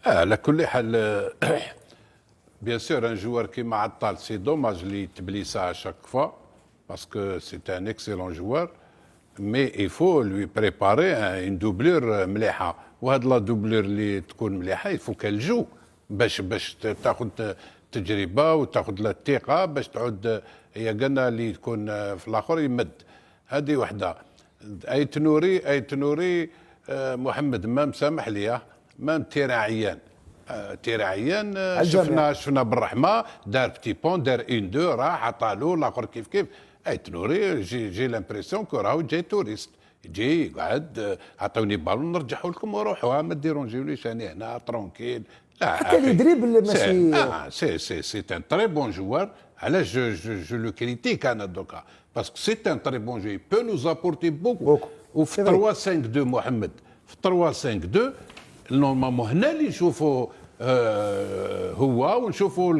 على كل حال بيان سور ان جوار كيما عطال سي دوماج اللي تبليسا شاك فوا باسكو سي ان اكسيلون جوار مي il faut lui préparer une doublure مليحه، وهاد لا دوبلور اللي تكون مليحه il faut qu'elle joue باش تاخذ تجربه وتاخذ لا الثقه باش تعود. هي قلنا اللي تكون في الاخر يمد. هذه وحده. اي تنوري محمد ما مسامح ليا ما تيراعيان تيراعيان شفنا بالرحمه دار بتي بون دار اون دو راح عطالو الاخر كيف اي تنوري جي لامبرسيون كو راهو جاي توريست يجي يقعد عطوني بالون نرجعوا لكم وروحوا ما ديرونجيوليش انا هنا ترونكيل. لا حتى اللي دريبل ماشي سي ان تري بون جوار. علاش جو لو كريتيك انا دوكا باسكو سي ان تري بون جو يي بو نوز ابورتي بوكو. وفي 3 5 2 محمد في 3 5 2 نورمالمون هنا اللي نشوفوا هو ونشوفوا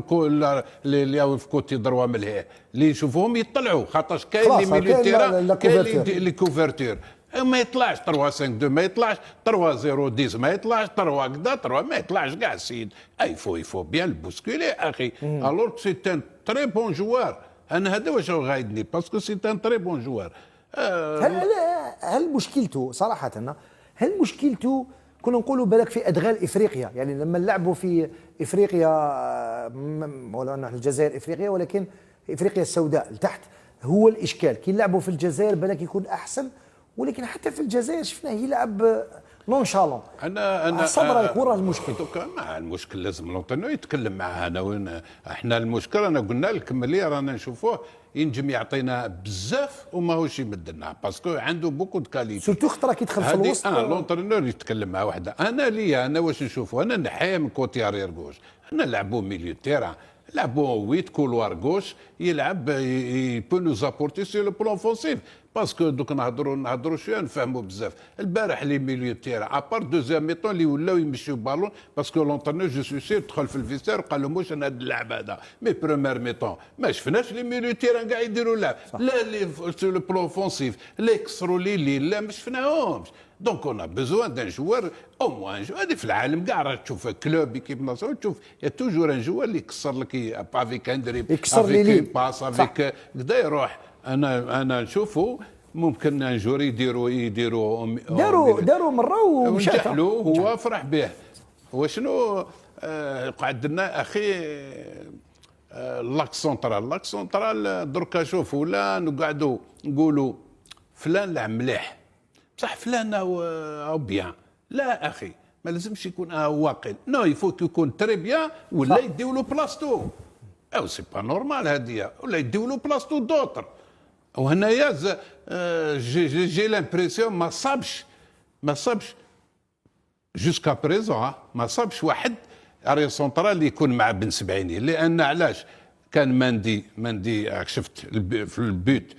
اللي في كوتي دروا ملهيه اللي نشوفوهم يطلعوا خاطرش كاين اللي ميليو تيرا كاين اللي كوفرتور ما يطلعش 3 5 2 ما يطلعش 3 0 10 ما يطلعش 3 كدا 3 ما يطلعش كاع السيد. يفو بيان البوسكولي اخي الوغ سي ان تري بون جوار. انا هذا واش غايدني باسكو سي ان تري بون جوار. هل مشكلته صراحه هل مشكلته كنا نقولوا بالك في ادغال افريقيا، يعني لما نلعبوا في افريقيا ولا نحن الجزائر افريقيا ولكن افريقيا السوداء لتحت هو الاشكال. كي نلعبوا في الجزائر بالك يكون احسن، ولكن حتى في الجزائر شفناه يلعب نونشالون. انا صبر رايك وين راه المشكل؟ مع المشكل لازم لونطونيو يتكلم معها. انا وين احنا المشكل انا قلنا لك ملي رانا نشوفوه ينجم يعطينا بزاف وماهوش يمد لنا باسكو عنده بوكو دو كاليتي سورتو خطره كيدخل في الوسط. لونطونيور يتكلم مع وحده. انا واش نشوفوا انا نحيا من كوتي ارير غوش. انا نلعبوا ميليو تيران لعبوا 8 كولوار غوش يلعب يبو نو زابورتي سي لو بلون اوفونسيف باسكو دوك نهضروا شويه نفهموا بزاف. البارح لي ميليو تيرا ابار دوزيام ميطون اللي ولاو يمشيو بالون باسكو لونترنور جو سو سير دخل في الفيستير وقال لهم واش انا هذا اللعب هذا مي بروميير ميطون ما شفناش لي ميليو تيرا كاع يديروا لعب لا لي سو لو بلون اوفونسيف لا يكسروا لي لا ما شفناهمش. دونك اون بيزوان دان جوار او موان هذه في العالم كاع راك تشوف كلوب كيف ناصر تشوف يا توجور ان جوار اللي يكسر لك افيك ان دريب يكسر لي باس افيك كدا يروح. انا نشوفوا ممكن ان جور داروا مره ومشات له هو فرح به. وشنو قعد لنا اخي لاك سونترال دركا شوف ولا نقعدوا نقولوا فلان لعب مليح بصح فلان او بيان. لا اخي ما لازمش يكون واقع نو يفوت يكون تري بيان ولا يديو له بلاصتو او سي با نورمال هذه ولا يديو له بلاصتو دوطر. وهنايا جي لامبرسيون ما صابش جوسكا بريزون ما صابش واحد اري سونترال اللي يكون مع بن سبعيني. لان علاش كان ماندي شفت في البيت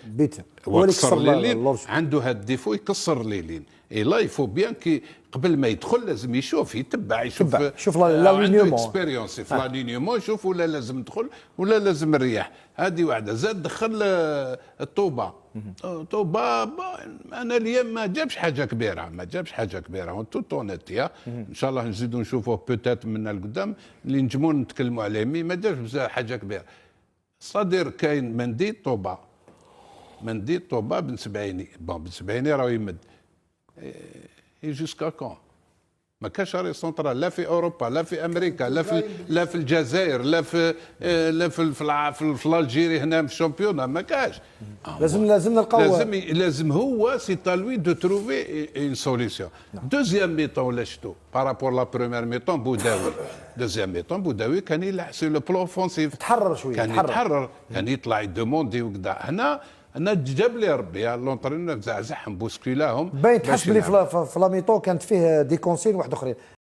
هو اللي كسر ليلين عنده هاد الديفو يكسر ليلين. اي لا يفو بيان كي قبل ما يدخل لازم يشوف يتبع يشوف لالينيومون اكسبيريونس في لالينيومون يشوف ولا لازم ندخل ولا لازم نريح. هذه واحده. زاد دخل الطوبه انا اليوم ما جابش حاجه كبيره اون توت اونيتي. ان شاء الله نزيدوا نشوفوه بوتيت من القدام اللي نجموا نتكلموا عليه مي ما جابش بزاف حاجه كبيره. صدر كاين مندي طوبه بن سبعيني راه يمد جوسكا كون ما كاش ري سونترال لا في اوروبا لا في امريكا لا في الجزائر لا في الجيري هنا في الشامبيونا ما كاش. لازم نلقاو لازم هو سي تالوي دو تروفي اون سوليسيون. دوزيام ميطون ولا شتو بارابور لا بروميير ميطون بوداوي كان يلعب سي لو بلون اوفونسيف تحرر شويه كان يتحرر كان يطلع يدوموندي وكذا. هنا جاب لي ربي لونترينور زعزعهم بوسكيلاهم باين تحس بلي في لاميطون كانت فيه دي كونسين واحد اخرين.